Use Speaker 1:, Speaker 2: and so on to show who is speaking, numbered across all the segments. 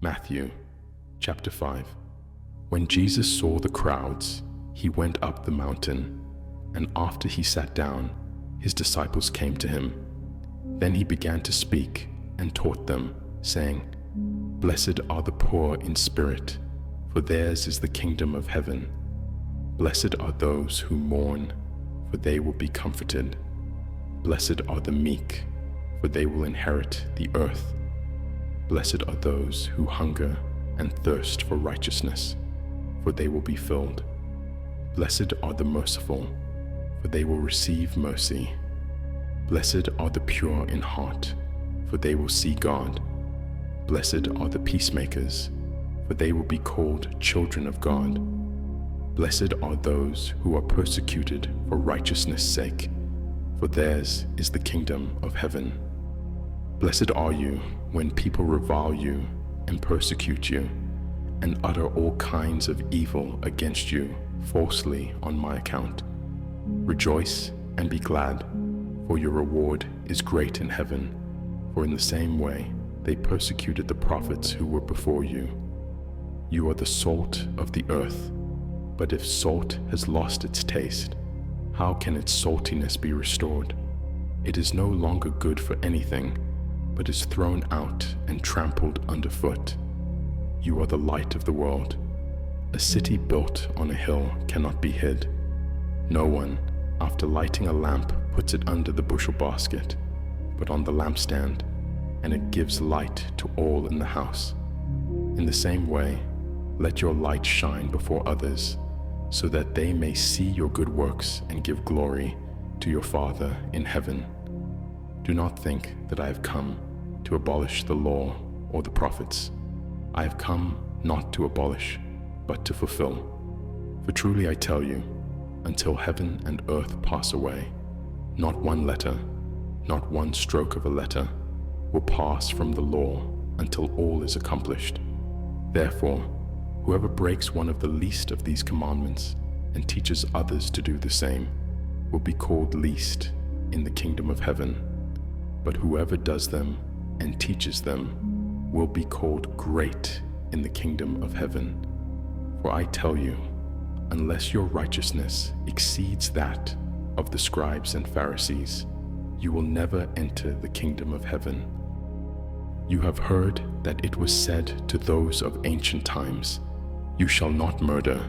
Speaker 1: Matthew chapter 5. When Jesus saw the crowds, he went up the mountain, and after he sat down, his disciples came to him. Then he began to speak and taught them, saying, "Blessed are the poor in spirit, for theirs is the kingdom of heaven. Blessed are those who mourn, for they will be comforted. Blessed are the meek, for they will inherit the earth. Blessed are those who hunger and thirst for righteousness, for they will be filled. Blessed are the merciful, for they will receive mercy. Blessed are the pure in heart, for they will see God. Blessed are the peacemakers, for they will be called children of God. Blessed are those who are persecuted for righteousness' sake, for theirs is the kingdom of heaven. Blessed are you when people revile you and persecute you, and utter all kinds of evil against you falsely on my account. Rejoice and be glad, for your reward is great in heaven, for in the same way they persecuted the prophets who were before you. You are the salt of the earth, but if salt has lost its taste, how can its saltiness be restored? It is no longer good for anything, but is thrown out and trampled underfoot. You are the light of the world. A city built on a hill cannot be hid. No one, after lighting a lamp, puts it under the bushel basket, but on the lampstand, and it gives light to all in the house. In the same way, let your light shine before others, so that they may see your good works and give glory to your Father in heaven. Do not think that I have come to abolish the law or the prophets. I have come not to abolish, but to fulfill. For truly I tell you, until heaven and earth pass away, not one letter, not one stroke of a letter, will pass from the law until all is accomplished. Therefore, whoever breaks one of the least of these commandments and teaches others to do the same will be called least in the kingdom of heaven. But whoever does them and teaches them will be called great in the kingdom of heaven. For I tell you, unless your righteousness exceeds that of the scribes and Pharisees, you will never enter the kingdom of heaven. You have heard that it was said to those of ancient times, "You shall not murder,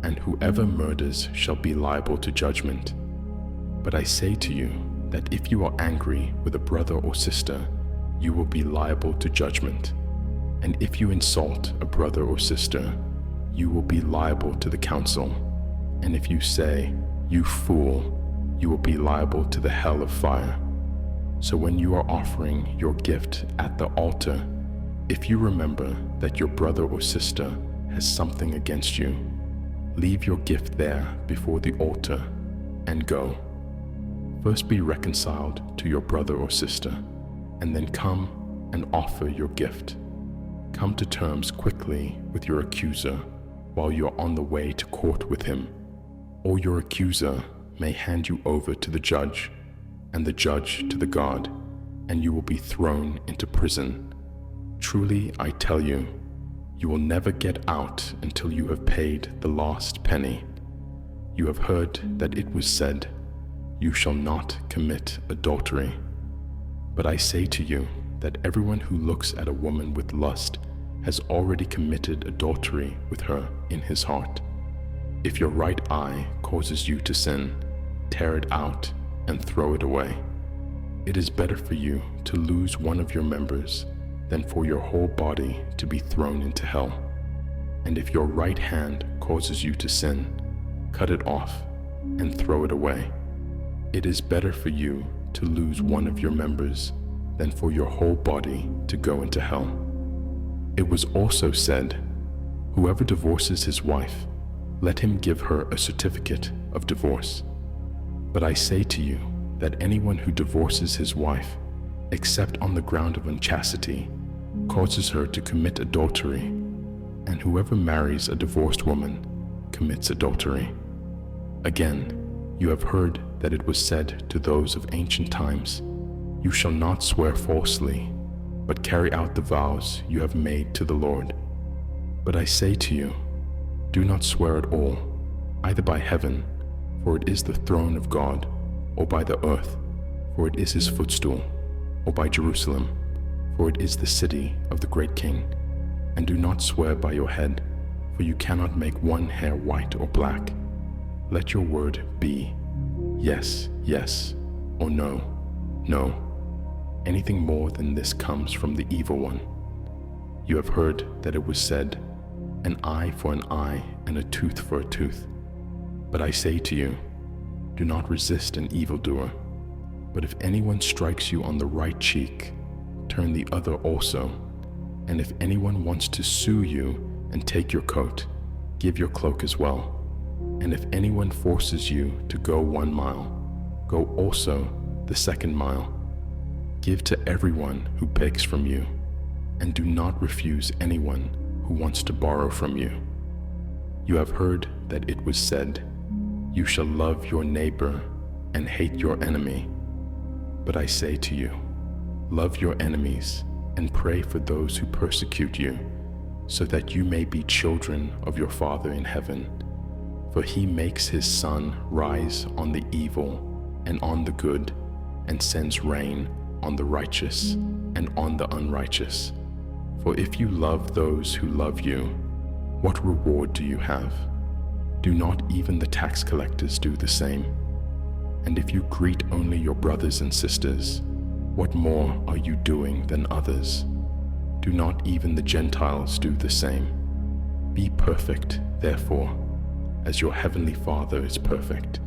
Speaker 1: and whoever murders shall be liable to judgment." But I say to you that if you are angry with a brother or sister, you will be liable to judgment. And if you insult a brother or sister, you will be liable to the council. And if you say, "You fool," you will be liable to the hell of fire. So when you are offering your gift at the altar, if you remember that your brother or sister has something against you, leave your gift there before the altar and go. First be reconciled to your brother or sister, and then come and offer your gift. Come to terms quickly with your accuser while you are on the way to court with him, or your accuser may hand you over to the judge, and the judge to the guard, and you will be thrown into prison. Truly, I tell you, you will never get out until you have paid the last penny. You have heard that it was said, "You shall not commit adultery." But I say to you that everyone who looks at a woman with lust has already committed adultery with her in his heart. If your right eye causes you to sin, tear it out and throw it away. It is better for you to lose one of your members than for your whole body to be thrown into hell. And if your right hand causes you to sin, cut it off and throw it away. It is better for you to lose one of your members than for your whole body to go into hell. It was also said, "Whoever divorces his wife, let him give her a certificate of divorce." But I say to you that anyone who divorces his wife, except on the ground of unchastity, causes her to commit adultery, and whoever marries a divorced woman commits adultery. Again, you have heard that it was said to those of ancient times, "You shall not swear falsely, but carry out the vows you have made to the Lord. But I say to you, do not swear at all, either by heaven, for it is the throne of God, or by the earth, for it is his footstool, or by Jerusalem, for it is the city of the great King. And do not swear by your head, for you cannot make one hair white or black. Let your word be yes, yes, or no, no. Anything more than this comes from the evil one. You have heard that it was said, an eye for an eye and a tooth for a tooth. But I say to you, do not resist an evildoer. But if anyone strikes you on the right cheek, turn the other also. And if anyone wants to sue you and take your coat, give your cloak as well. And if anyone forces you to go 1 mile, go also the 2nd mile. Give to everyone who begs from you, and do not refuse anyone who wants to borrow from you. You have heard that it was said, you shall love your neighbor and hate your enemy. But I say to you, love your enemies and pray for those who persecute you, so that you may be children of your Father in heaven. For he makes his sun rise on the evil and on the good, and sends rain on the righteous and on the unrighteous. For if you love those who love you, what reward do you have? Do not even the tax collectors do the same? And if you greet only your brothers and sisters, what more are you doing than others? Do not even the Gentiles do the same? Be perfect, therefore, as your heavenly Father is perfect.